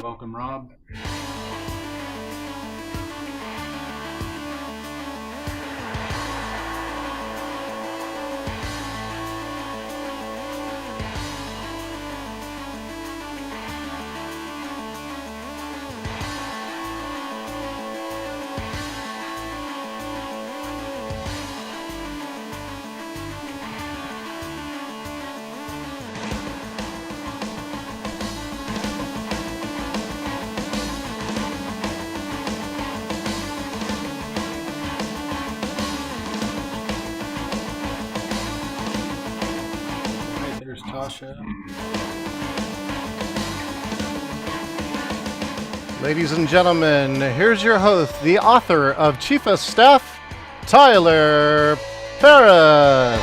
Welcome, Rob. There's Tasha. Ladies and gentlemen, here's your host, the author of Chief of Staff, Tyler Paris.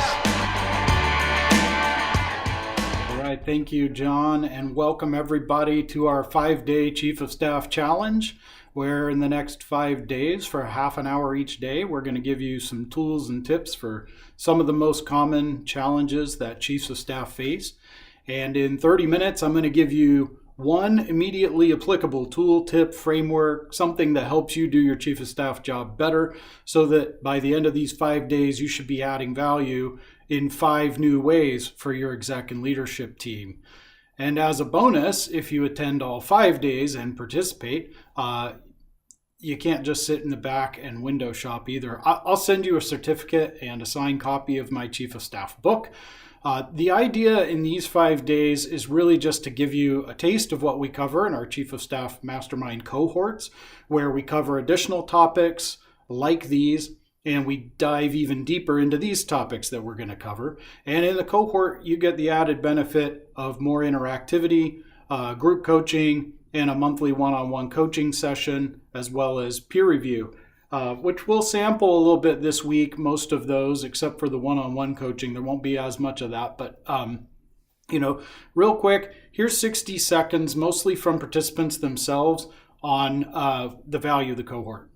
All right, thank you, John, and welcome everybody to our 5-day Chief of Staff Challenge, where in the next 5 days, for half an hour each day, we're going to give you some tools and tips for some of the most common challenges that Chiefs of Staff face. And in 30 minutes, I'm going to give you one immediately applicable tool, tip, framework, something that helps you do your Chief of Staff job better, so that by the end of these 5 days, you should be adding value in 5 new ways for your exec and leadership team. And as a bonus, if you attend all 5 days and participate, you can't just sit in the back and window shop either. I'll send you a certificate and a signed copy of my Chief of Staff book. The idea in these 5 days is really just to give you a taste of what we cover in our Chief of Staff Mastermind Cohorts, where we cover additional topics like these, and we dive even deeper into these topics that we're going to cover. And in the cohort, you get the added benefit of more interactivity, group coaching, and a monthly one-on-one coaching session, as well as peer review, which we'll sample a little bit this week, most of those, except for the one-on-one coaching. There won't be as much of that, but real quick, here's 60 seconds, mostly from participants themselves, on the value of the cohort.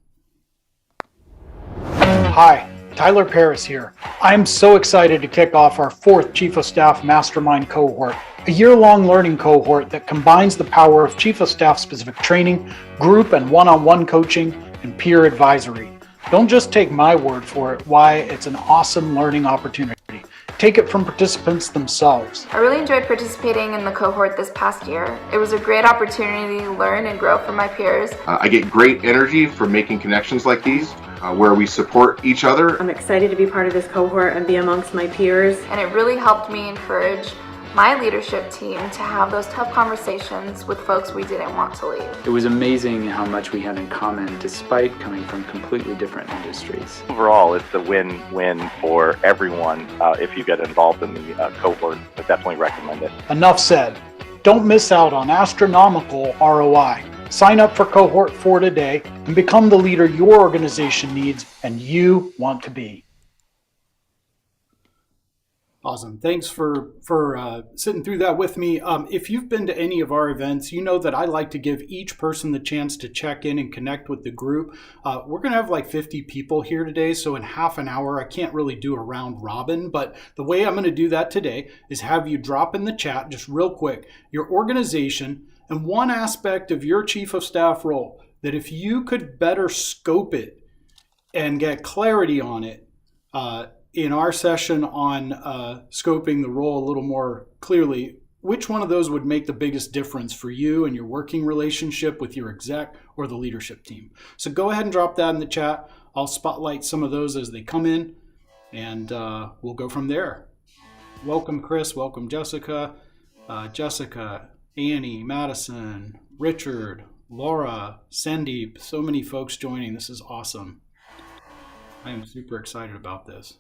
Hi, Tyler Paris here. I'm so excited to kick off our 4th Chief of Staff Mastermind Cohort, a year-long learning cohort that combines the power of Chief of Staff specific training, group and one-on-one coaching, and peer advisory. Don't just take my word for it, why it's an awesome learning opportunity. Take it from participants themselves. I really enjoyed participating in the cohort this past year. It was a great opportunity to learn and grow from my peers. I get great energy from making connections like these, where we support each other. I'm excited to be part of this cohort and be amongst my peers. And it really helped me encourage my leadership team to have those tough conversations with folks we didn't want to leave. It was amazing how much we had in common despite coming from completely different industries. Overall, it's a win-win for everyone if you get involved in the cohort. I definitely recommend it. Enough said. Don't miss out on astronomical ROI. Sign up for Cohort 4 today and become the leader your organization needs and you want to be. Awesome. Thanks for sitting through that with me. If you've been to any of our events, you know that I like to give each person the chance to check in and connect with the group. We're going to have like 50 people here today, so in half an hour, I can't really do a round robin, but the way I'm going to do that today is have you drop in the chat, just real quick, your organization and one aspect of your Chief of Staff role that if you could better scope it and get clarity on it, in our session on scoping the role a little more clearly, which one of those would make the biggest difference for you and your working relationship with your exec or the leadership team? So go ahead and drop that in the chat. I'll spotlight some of those as they come in, and we'll go from there. Welcome, Chris. Welcome, Jessica. Jessica, Annie, Madison, Richard, Laura, Sandeep. So many folks joining. This is awesome. I am super excited about this.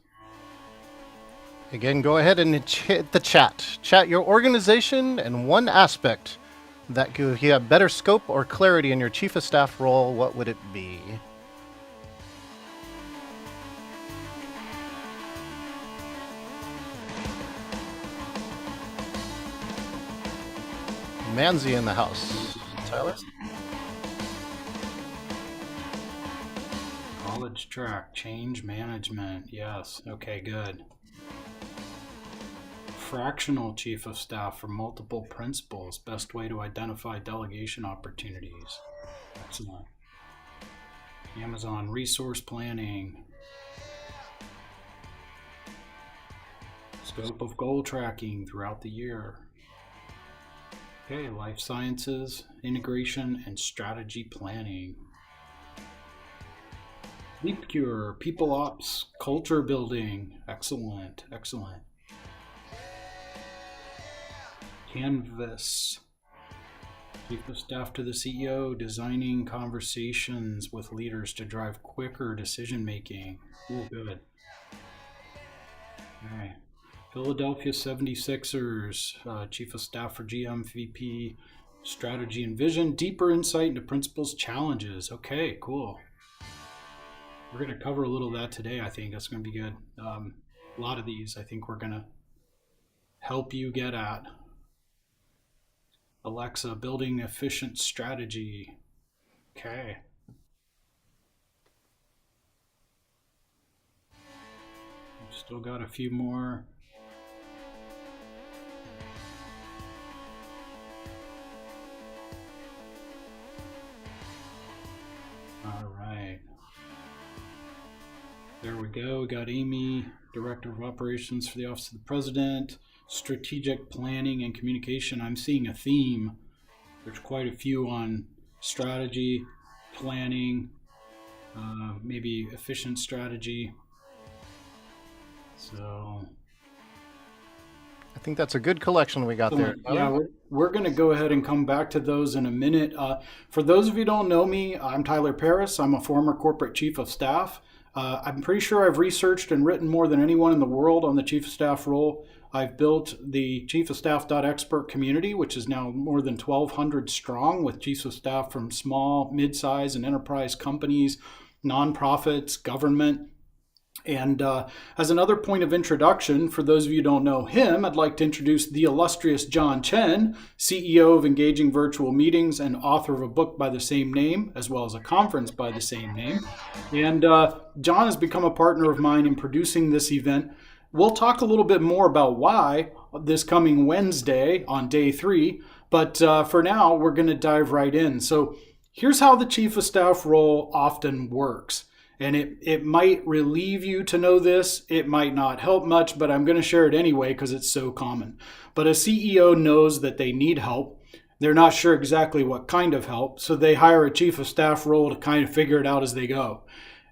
Again, go ahead and hit the chat. Chat your organization and one aspect that could have better scope or clarity in your Chief of Staff role. What would it be? Manzi in the house. Tyler? College track, change management. Yes. Okay, good. fractional chief of staff for multiple principals. Best way to identify delegation opportunities. Excellent. Amazon resource planning. Scope of goal tracking throughout the year. Okay, life sciences, integration, and strategy planning. Leap Cure, people ops, culture building. Excellent, excellent. Canvas, chief of staff to the CEO, designing conversations with leaders to drive quicker decision making. Ooh, good. All right. Philadelphia 76ers, chief of staff for GM, VP, strategy and vision, deeper insight into principals, challenges. Okay, cool. We're going to cover a little of that today. I think that's going to be good. A lot of these I think we're going to help you get at. Alexa, building efficient strategy. Okay. We've still got a few more. All right. There we go. We got Amy, Director of Operations for the Office of the President. Strategic planning and communication. I'm seeing a theme. There's quite a few on strategy, planning, maybe efficient strategy. So I think that's a good collection we got there. Yeah, we're going to go ahead and come back to those in a minute. For those of you who don't know me, I'm Tyler Paris. I'm a former corporate chief of staff. I'm pretty sure I've researched and written more than anyone in the world on the chief of staff role. I've built the chiefofstaff.expert community, which is now more than 1,200 strong, with chiefs of staff from small, mid-size, and enterprise companies, nonprofits, government. And as another point of introduction, for those of you who don't know him, I'd like to introduce the illustrious Chen, CEO of Engaging Virtual Meetings and author of a book by the same name, as well as a conference by the same name. And John has become a partner of mine in producing this event. We'll talk a little bit more about why this coming Wednesday on day 3, but for now, we're going to dive right in. So here's how the chief of staff role often works. And it might relieve you to know this. It might not help much, but I'm going to share it anyway because it's so common. But a CEO knows that they need help. They're not sure exactly what kind of help, so they hire a chief of staff role to kind of figure it out as they go.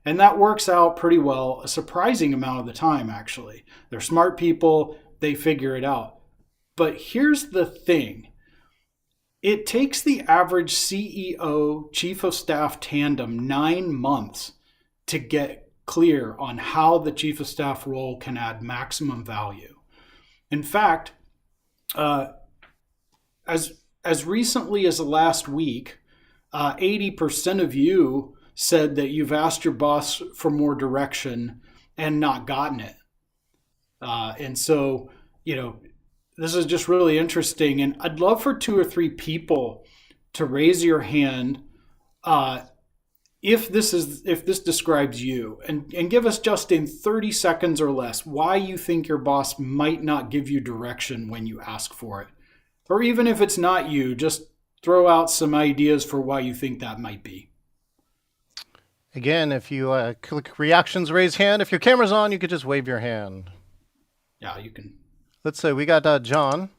And that works out pretty well, a surprising amount of the time, actually. They're smart people. They figure it out. But here's the thing. It takes the average CEO, chief of staff tandem 9 months to get clear on how the chief of staff role can add maximum value. In fact, as recently as last week, 80% of you said that you've asked your boss for more direction and not gotten it. And so, this is just really interesting. And I'd love for 2 or 3 people to raise your hand if this describes you, and give us just in 30 seconds or less why you think your boss might not give you direction when you ask for it. Or even if it's not you, just throw out some ideas for why you think that might be. Again, if you click reactions, raise hand. If your camera's on, you could just wave your hand. Yeah, you can. Let's say we got John.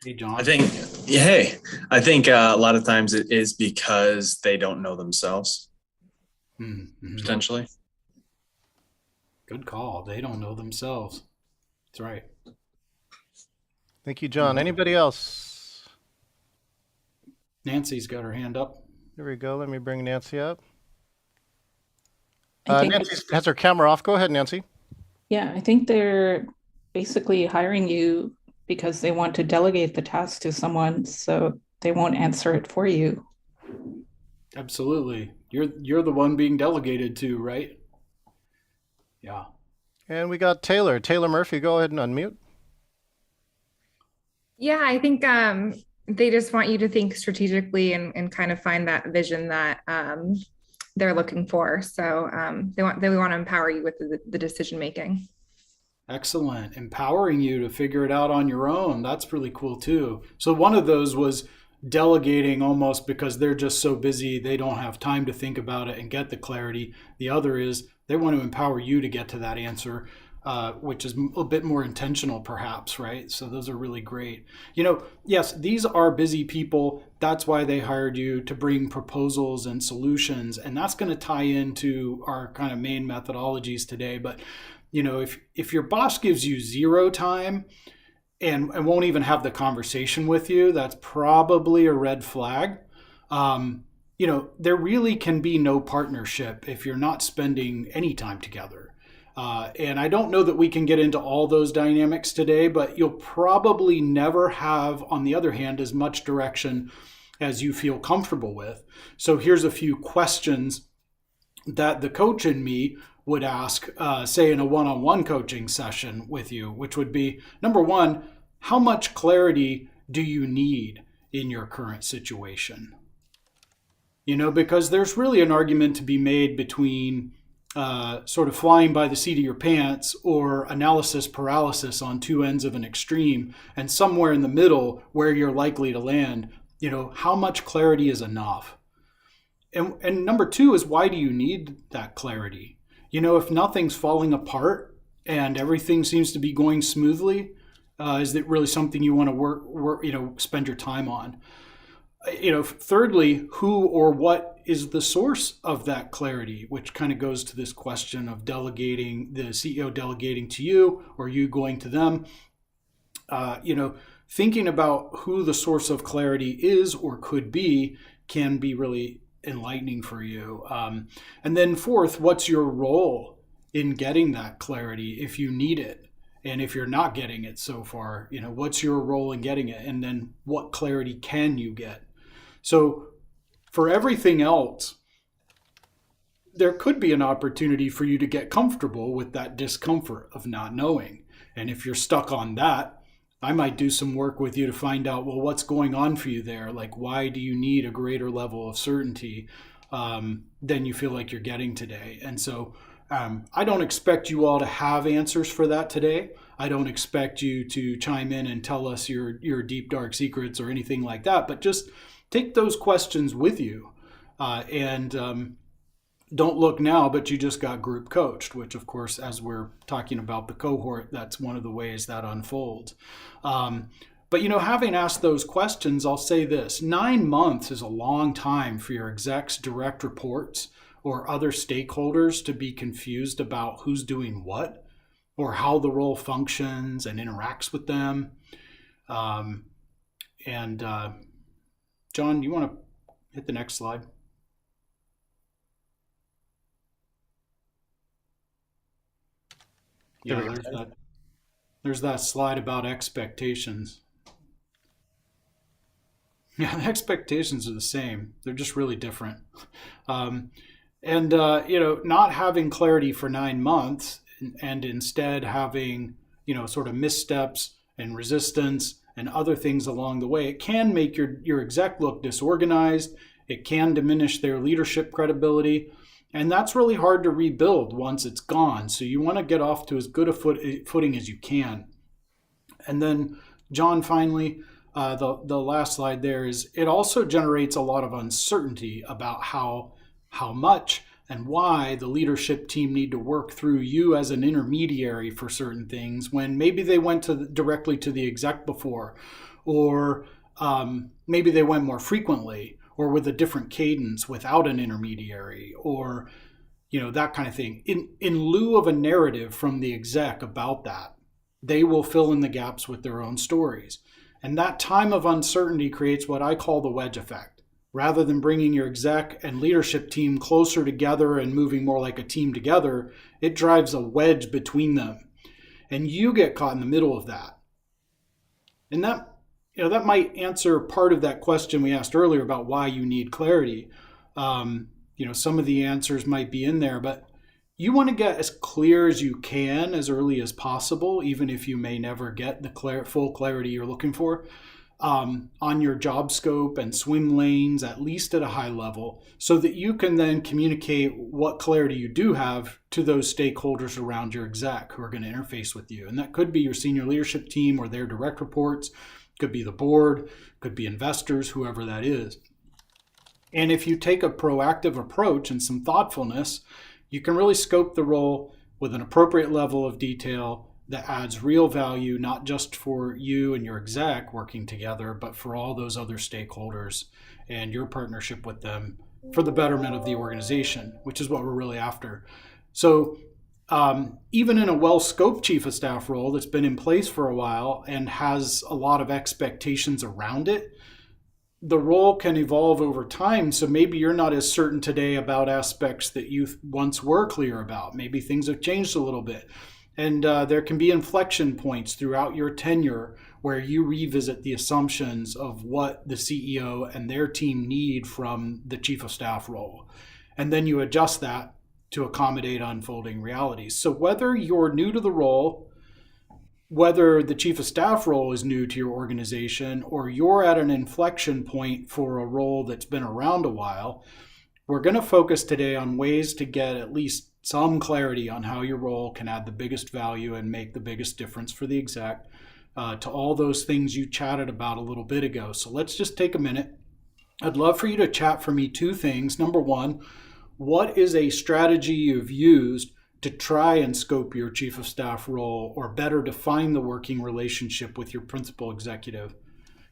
Hey, John. I think a lot of times it is because they don't know themselves, potentially. Good call. They don't know themselves. That's right. Thank you, John. Anybody else? Nancy's got her hand up. Here we go. Let me bring Nancy up. Nancy has her camera off. Go ahead, Nancy. Yeah, I think they're basically hiring you because they want to delegate the task to someone so they won't answer it for you. Absolutely. You're the one being delegated to, right? Yeah. And we got Taylor. Taylor Murphy, go ahead and unmute. Yeah, I think they just want you to think strategically and kind of find that vision that they're looking for. So they want to empower you with the decision making. Excellent. Empowering you to figure it out on your own. That's really cool too. So one of those was delegating almost because they're just so busy, they don't have time to think about it and get the clarity. The other is they want to empower you to get to that answer, which is a bit more intentional perhaps, right? So those are really great. Yes, these are busy people. That's why they hired you to bring proposals and solutions. And that's going to tie into our kind of main methodologies today. But if your boss gives you zero time and won't even have the conversation with you, that's probably a red flag. There really can be no partnership if you're not spending any time together. And I don't know that we can get into all those dynamics today, but you'll probably never have, on the other hand, as much direction as you feel comfortable with. So here's a few questions that the coach in me would ask, say in a one-on-one coaching session with you, which would be, number one, how much clarity do you need in your current situation? Because there's really an argument to be made between sort of flying by the seat of your pants or analysis paralysis on two ends of an extreme, and somewhere in the middle where you're likely to land, how much clarity is enough? And number two is, why do you need that clarity? If nothing's falling apart and everything seems to be going smoothly, is it really something you want to spend your time on? Thirdly, who or what is the source of that clarity, which kind of goes to this question of delegating, the CEO delegating to you or you going to them. Thinking about who the source of clarity is or could be can be really enlightening for you. And then fourth, what's your role in getting that clarity if you need it? And if you're not getting it so far, what's your role in getting it? And then what clarity can you get? So for everything else, there could be an opportunity for you to get comfortable with that discomfort of not knowing. And if you're stuck on that, I might do some work with you to find out, well, what's going on for you there? Like, why do you need a greater level of certainty than you feel like you're getting today? And so I don't expect you all to have answers for that today. I don't expect you to chime in and tell us your deep, dark secrets or anything like that, but just take those questions with you and don't look now, but you just got group coached, which of course, as we're talking about the cohort, that's one of the ways that unfolds. But having asked those questions, I'll say this: 9 months is a long time for your execs, direct reports, or other stakeholders to be confused about who's doing what or how the role functions and interacts with them. John, you want to hit the next slide? Yeah, there's that slide about expectations. Yeah, the expectations are the same. They're just really different. Not having clarity for 9 months and instead having, sort of missteps and resistance and other things along the way, it can make your exec look disorganized. It can diminish their leadership credibility. And that's really hard to rebuild once it's gone. So you want to get off to as good a footing as you can. And then, John, finally, the last slide there is, it also generates a lot of uncertainty about how much and why the leadership team need to work through you as an intermediary for certain things when maybe they went directly to the exec before, or maybe they went more frequently, or with a different cadence without an intermediary, or that kind of thing. In lieu of a narrative from the exec about that, they will fill in the gaps with their own stories. And that time of uncertainty creates what I call the wedge effect. Rather than bringing your exec and leadership team closer together and moving more like a team together, it drives a wedge between them. And you get caught in the middle of that. And that might answer part of that question we asked earlier about why you need clarity. Some of the answers might be in there, but you want to get as clear as you can as early as possible, even if you may never get the full clarity you're looking for. on your job scope and swim lanes, at least at a high level, so that you can then communicate what clarity you do have to those stakeholders around your exec who are going to interface with you. And that could be your senior leadership team or their direct reports, could be the board, could be investors, whoever that is. And if you take a proactive approach and some thoughtfulness, you can really scope the role with an appropriate level of detail that adds real value, not just for you and your exec working together, but for all those other stakeholders and your partnership with them for the betterment of the organization, which is what we're really after. So even in a well-scoped chief of staff role that's been in place for a while and has a lot of expectations around it, the role can evolve over time. So maybe you're not as certain today about aspects that you once were clear about. Maybe things have changed a little bit. And there can be inflection points throughout your tenure where you revisit the assumptions of what the CEO and their team need from the chief of staff role. And then you adjust that to accommodate unfolding realities. So whether you're new to the role, whether the chief of staff role is new to your organization, or you're at an inflection point for a role that's been around a while, we're going to focus today on ways to get at least some clarity on how your role can add the biggest value and make the biggest difference for the exec to all those things you chatted about a little bit ago. So let's just take a minute. I'd love for you to chat for me two things. Number one, what is a strategy you've used to try and scope your chief of staff role or better define the working relationship with your principal executive?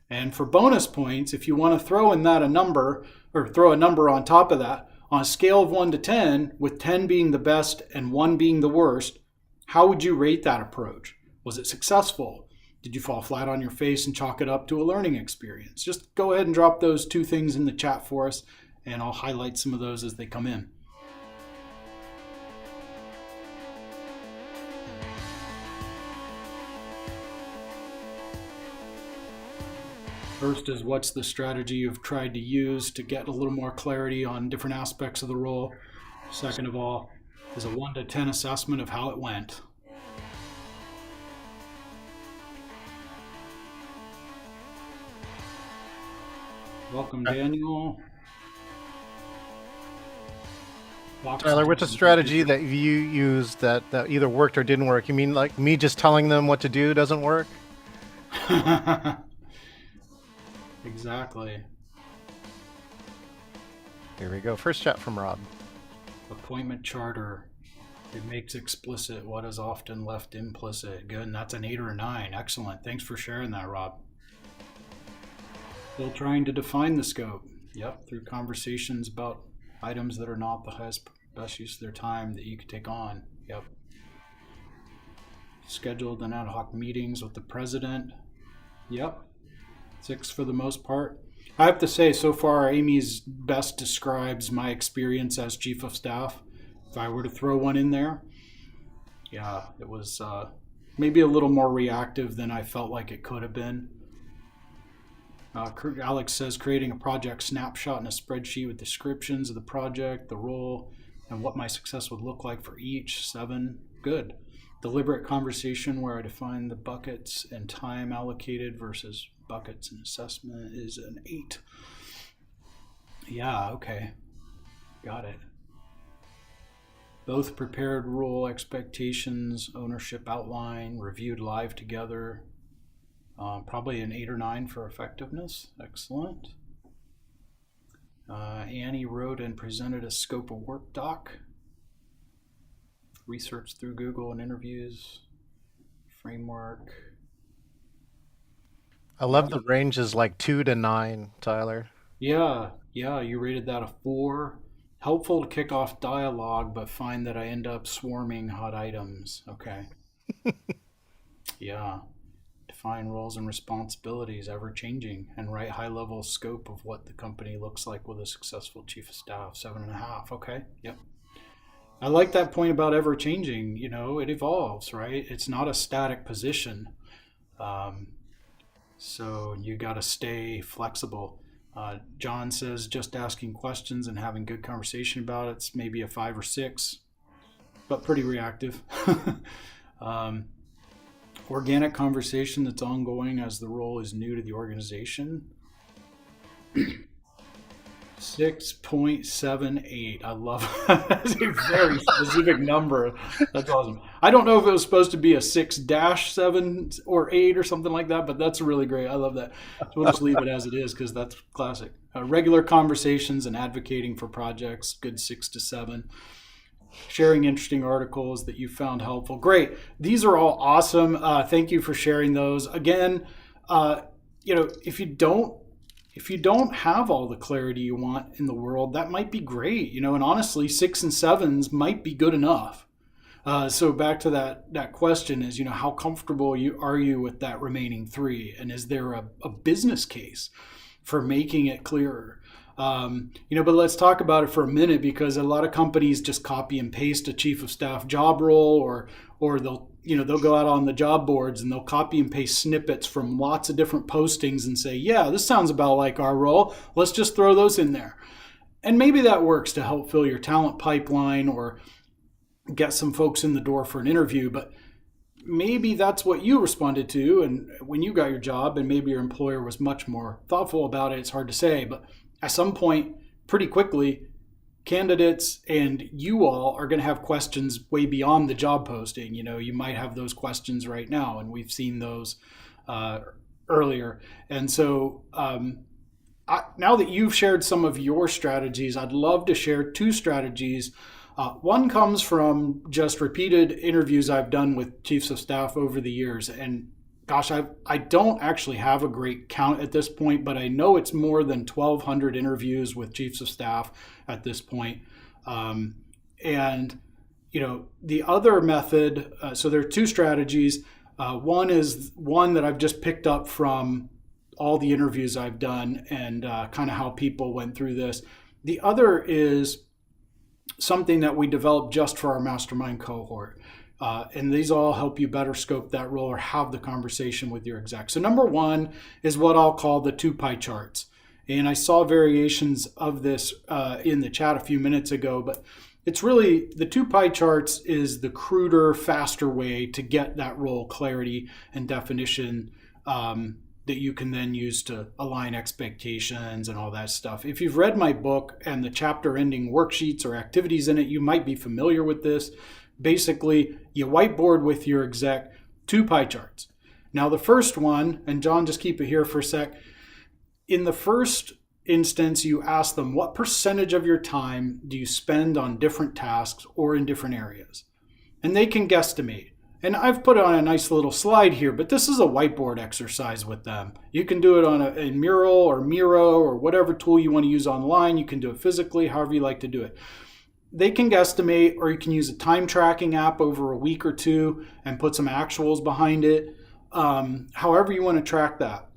And for bonus points, if you want to throw in that a number or throw a number on top of that, on a scale of 1 to 10, with 10 being the best and 1 being the worst, how would you rate that approach? Was it successful? Did you fall flat on your face and chalk it up to a learning experience? Just go ahead and drop those two things in the chat for us, and I'll highlight some of those as they come in. First is, what's the strategy you've tried to use to get a little more clarity on different aspects of the role? Second of all, is a 1 to 10 assessment of how it went. Welcome, Daniel. Tyler, what's a strategy that you used that either worked or didn't work? You mean like me just telling them what to do doesn't work? Exactly. Here we go. First chat from Rob. Appointment charter. It makes explicit what is often left implicit. Good, and that's an 8 or a 9. Excellent. Thanks for sharing that, Rob. Still trying to define the scope. Yep, through conversations about items that are not the best use of their time that you could take on. Yep. Scheduled and ad hoc meetings with the president. Yep. 6 for the most part. I have to say, so far, Amy's best describes my experience as chief of staff. If I were to throw one in there, yeah, it was maybe a little more reactive than I felt like it could have been. Alex says, creating a project snapshot in a spreadsheet with descriptions of the project, the role, and what my success would look like for each. 7, good. Deliberate conversation where I define the buckets and time allocated versus buckets and assessment is an 8. Yeah, okay. Got it. Both prepared role expectations, ownership outline, reviewed live together. Probably an 8 or 9 for effectiveness. Excellent. Annie wrote and presented a scope of work doc. Research through Google and interviews. Framework. I love the range is like 2 to 9, Tyler. Yeah, you rated that a 4. Helpful to kick off dialogue, but find that I end up swarming hot items. Okay. Yeah. Define roles and responsibilities, ever changing, and write high level scope of what the company looks like with a successful chief of staff. 7.5. Okay. Yep. I like that point about ever changing. You know, it evolves, right? It's not a static position. So you got to stay flexible. John says just asking questions and having good conversation about it's maybe a 5 or 6, but pretty reactive. Organic conversation that's ongoing as the role is new to the organization. 6.78. I love it. That's a very specific number. That's awesome. I don't know if it was supposed to be a 6-7 or 8 or something like that, but that's really great. I love that. So we'll just leave it as it is because that's classic. Regular conversations and advocating for projects, good 6 to 7. Sharing interesting articles that you found helpful. Great. These are all awesome. Thank you for sharing those. Again, if you don't have all the clarity you want in the world, that might be great, and honestly, 6 and 7s might be good enough. So back to that question is, how comfortable are you with that remaining 3? And is there a business case for making it clearer? But let's talk about it for a minute, because a lot of companies just copy and paste a chief of staff job role, or they'll go out on the job boards and they'll copy and paste snippets from lots of different postings and say, yeah, this sounds about like our role. Let's just throw those in there. And maybe that works to help fill your talent pipeline or get some folks in the door for an interview, but maybe that's what you responded to and when you got your job, and maybe your employer was much more thoughtful about it. It's hard to say, but at some point, pretty quickly, candidates and you all are going to have questions way beyond the job posting. You might have those questions right now, and we've seen those earlier. And so now that you've shared some of your strategies, I'd love to share 2 strategies. One comes from just repeated interviews I've done with chiefs of staff over the years. And gosh, I don't actually have a great count at this point, but I know it's more than 1,200 interviews with chiefs of staff at this point. The other method, so there are 2 strategies. One is one that I've just picked up from all the interviews I've done and kind of how people went through this. The other is something that we developed just for our mastermind cohort. And these all help you better scope that role or have the conversation with your exec. So number 1 is what I'll call the 2 pie charts. And I saw variations of this in the chat a few minutes ago, but it's really the 2 pie charts is the cruder, faster way to get that role clarity and definition that you can then use to align expectations and all that stuff. If you've read my book and the chapter ending worksheets or activities in it, you might be familiar with this. Basically, you whiteboard with your exec 2 pie charts. Now, the first one, and John, just keep it here for a sec. In the first instance, you ask them, what percentage of your time do you spend on different tasks or in different areas? And they can guesstimate. And I've put it on a nice little slide here, but this is a whiteboard exercise with them. You can do it on a Mural or Miro or whatever tool you want to use online. You can do it physically, however you like to do it. They can guesstimate, or you can use a time tracking app over a week or 2 and put some actuals behind it. However you want to track that.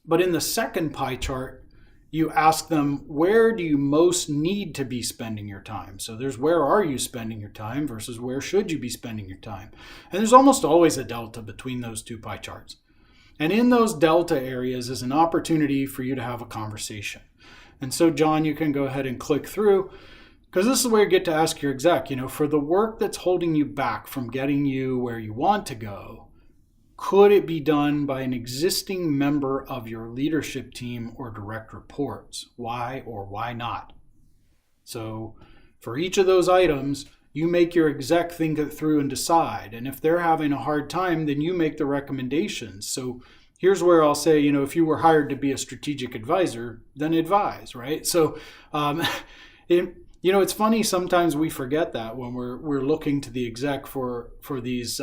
But in the second pie chart, you ask them, where do you most need to be spending your time? So there's where are you spending your time versus where should you be spending your time? And there's almost always a delta between those 2 pie charts. And in those delta areas is an opportunity for you to have a conversation. And so, John, you can go ahead and click through, because this is where you get to ask your exec, for the work that's holding you back from getting you where you want to go, could it be done by an existing member of your leadership team or direct reports? Why or why not? So for each of those items, you make your exec think it through and decide. And if they're having a hard time, then you make the recommendations. So here's where I'll say, if you were hired to be a strategic advisor, then advise, right? So it's funny, sometimes we forget that when we're looking to the exec for these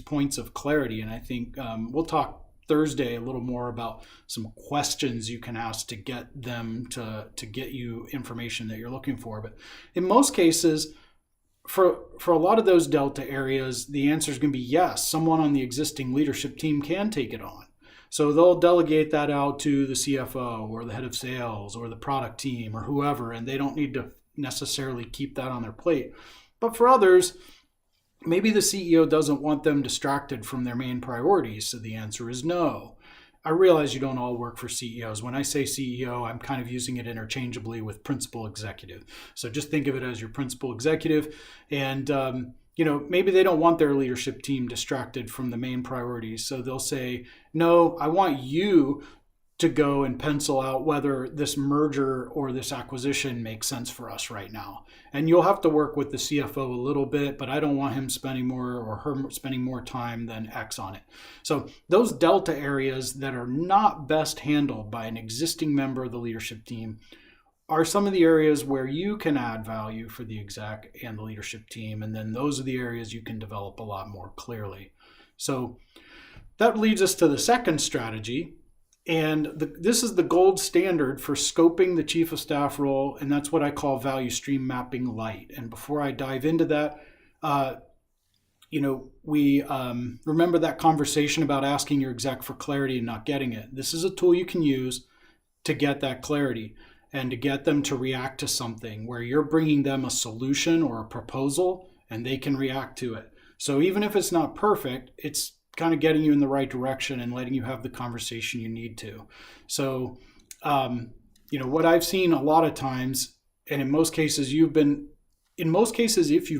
points of clarity. And I think we'll talk Thursday a little more about some questions you can ask to get them to get you information that you're looking for. But in most cases, for a lot of those delta areas, the answer is going to be yes, someone on the existing leadership team can take it on. So they'll delegate that out to the CFO or the head of sales or the product team or whoever, and they don't need to necessarily keep that on their plate. But for others, maybe the CEO doesn't want them distracted from their main priorities. So the answer is no. I realize you don't all work for CEOs. When I say CEO, I'm kind of using it interchangeably with principal executive. So just think of it as your principal executive. And maybe they don't want their leadership team distracted from the main priorities. So they'll say, no, I want you to go and pencil out whether this merger or this acquisition makes sense for us right now. And you'll have to work with the CFO a little bit, but I don't want him spending more or her spending more time than X on it. So those delta areas that are not best handled by an existing member of the leadership team are some of the areas where you can add value for the exec and the leadership team. And then those are the areas you can develop a lot more clearly. So that leads us to the second strategy. And this is the gold standard for scoping the chief of staff role, and that's what I call value stream mapping light. And before I dive into that, we remember that conversation about asking your exec for clarity and not getting it. This is a tool you can use to get that clarity and to get them to react to something where you're bringing them a solution or a proposal and they can react to it. So even if it's not perfect, it's kind of getting you in the right direction and letting you have the conversation you need to. So, what I've seen a lot of times, and in most cases, if you've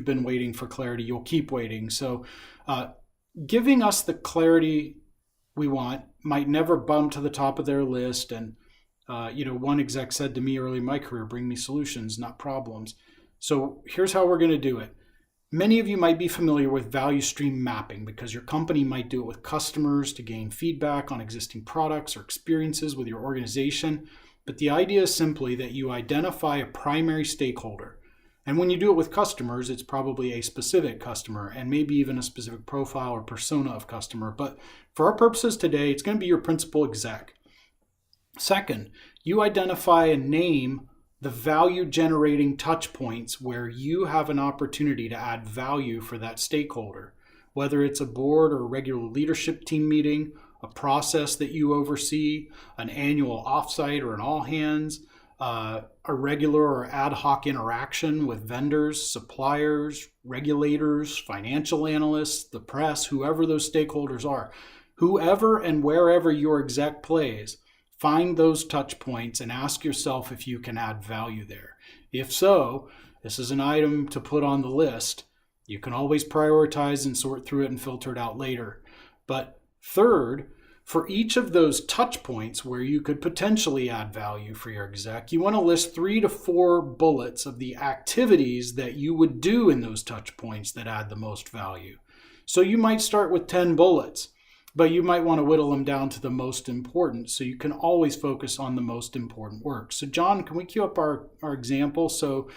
been waiting for clarity, you'll keep waiting. So, giving us the clarity we want might never bump to the top of their list. And, one exec said to me early in my career, bring me solutions, not problems. So here's how we're going to do it. Many of you might be familiar with value stream mapping because your company might do it with customers to gain feedback on existing products or experiences with your organization. But the idea is simply that you identify a primary stakeholder. And when you do it with customers, it's probably a specific customer and maybe even a specific profile or persona of customer. But for our purposes today, it's going to be your principal exec. Second, you identify and name the value generating touch points where you have an opportunity to add value for that stakeholder, whether it's a board or regular leadership team meeting, a process that you oversee, an annual offsite or an all hands, a regular or ad hoc interaction with vendors, suppliers, regulators, financial analysts, the press, whoever those stakeholders are. Whoever and wherever your exec plays, find those touch points and ask yourself if you can add value there. If so, this is an item to put on the list. You can always prioritize and sort through it and filter it out later. But third, for each of those touch points where you could potentially add value for your exec, you want to list 3 to 4 bullets of the activities that you would do in those touch points that add the most value. So you might start with 10 bullets, but you might want to whittle them down to the most important so you can always focus on the most important work. So John, can we cue up our example? So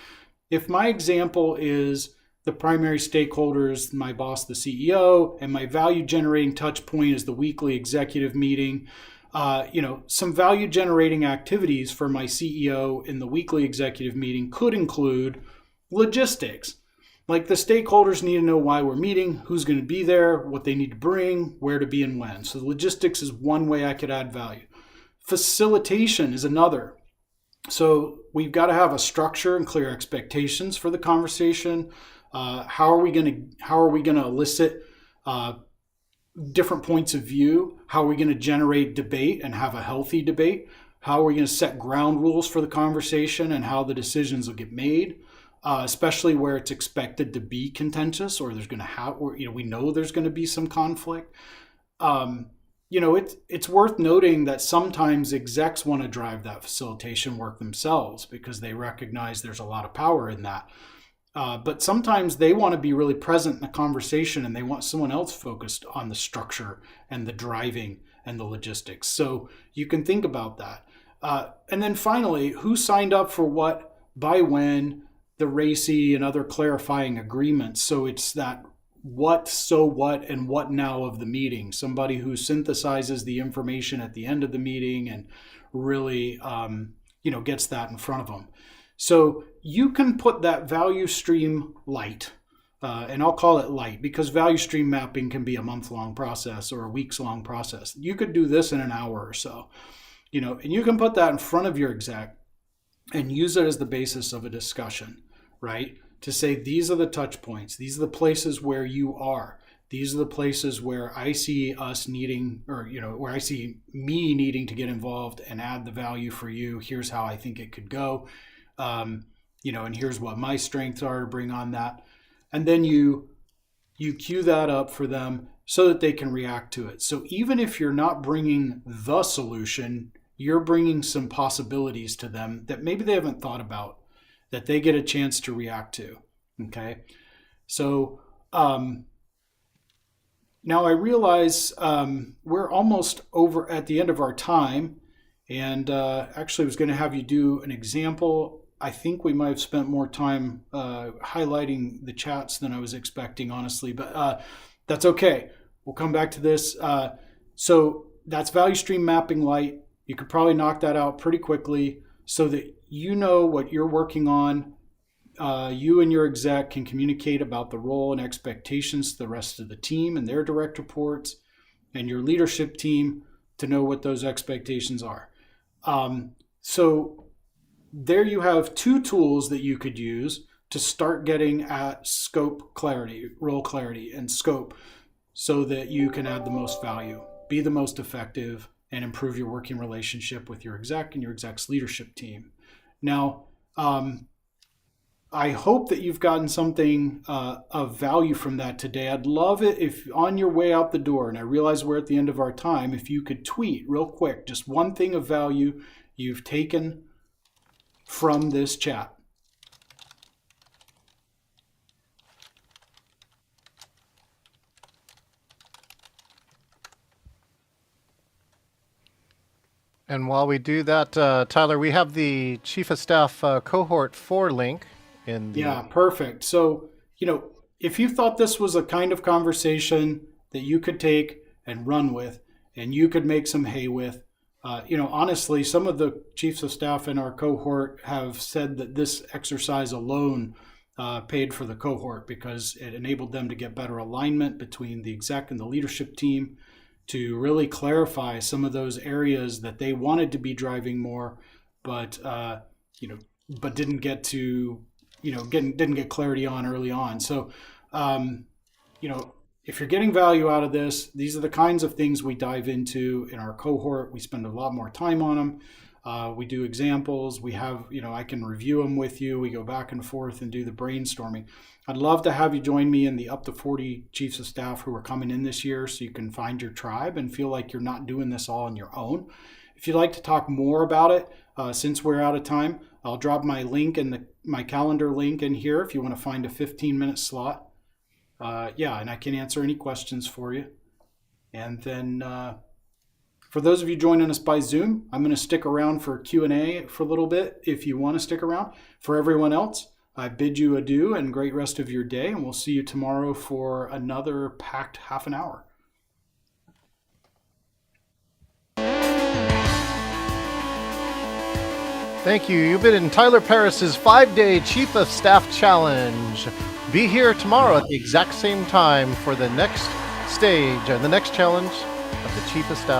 if my example is the primary stakeholders, my boss, the CEO, and my value generating touch point is the weekly executive meeting, some value generating activities for my CEO in the weekly executive meeting could include logistics. Like the stakeholders need to know why we're meeting, who's going to be there, what they need to bring, where to be and when. So logistics is one way I could add value. Facilitation is another. So we've got to have a structure and clear expectations for the conversation. How are we going to elicit different points of view? How are we going to generate debate and have a healthy debate? How are we going to set ground rules for the conversation and how the decisions will get made? Especially where it's expected to be contentious, or we know there's going to be some conflict. It's worth noting that sometimes execs want to drive that facilitation work themselves because they recognize there's a lot of power in that. But sometimes they want to be really present in the conversation and they want someone else focused on the structure and the driving and the logistics. So you can think about that. And then finally, who signed up for what, by when, the RACI and other clarifying agreements. So it's that what, so what, and what now of the meeting. Somebody who synthesizes the information at the end of the meeting and really, gets that in front of them. So you can put that value stream light, and I'll call it light because value stream mapping can be a month-long process or a weeks-long process. You could do this in an hour or so, and you can put that in front of your exec and use it as the basis of a discussion, right? To say, these are the touch points. These are the places where you are. These are the places where I see us needing, where I see me needing to get involved and add the value for you. Here's how I think it could go. And here's what my strengths are to bring on that. And then you you cue that up for them so that they can react to it. So even if you're not bringing the solution, you're bringing some possibilities to them that maybe they haven't thought about, that they get a chance to react to. Okay. So now I realize we're almost over at the end of our time, and actually I was going to have you do an example. I think we might have spent more time highlighting the chats than I was expecting, honestly, but that's okay. We'll come back to this. So that's value stream mapping light. You could probably knock that out pretty quickly so that you know what you're working on. You and your exec can communicate about the role and expectations to the rest of the team and their direct reports, and your leadership team to know what those expectations are. So there you have two tools that you could use to start getting at scope clarity, role clarity, and scope, so that you can add the most value, be the most effective, and improve your working relationship with your exec and your exec's leadership team. Now, I hope that you've gotten something of value from that today. I'd love it if on your way out the door, and I realize we're at the end of our time, if you could tweet real quick just one thing of value you've taken from this chat. And while we do that, Tyler, we have the Chief of Staff Cohort 4 link in the... Yeah, perfect. So, if you thought this was a kind of conversation that you could take and run with, and you could make some hay with, honestly, some of the chiefs of staff in our cohort have said that this exercise alone paid for the cohort, because it enabled them to get better alignment between the exec and the leadership team, to really clarify some of those areas that they wanted to be driving more, but didn't get to, didn't get clarity on early on. So, if you're getting value out of this, these are the kinds of things we dive into in our cohort. We spend a lot more time on them. We do examples. We have, I can review them with you. We go back and forth and do the brainstorming. I'd love to have you join me in the up to 40 chiefs of staff who are coming in this year, so you can find your tribe and feel like you're not doing this all on your own. If you'd like to talk more about it, since we're out of time, I'll drop my link and my calendar link in here if you want to find a 15-minute slot. And I can answer any questions for you. And then for those of you joining us by Zoom, I'm going to stick around for Q&A for a little bit if you want to stick around. For everyone else, I bid you adieu and great rest of your day, and we'll see you tomorrow for another packed half an hour. Thank you. You've been in Tyler Paris's 5-day Chief of Staff Challenge. Be here tomorrow at the exact same time for the next stage and the next challenge of the Chief of Staff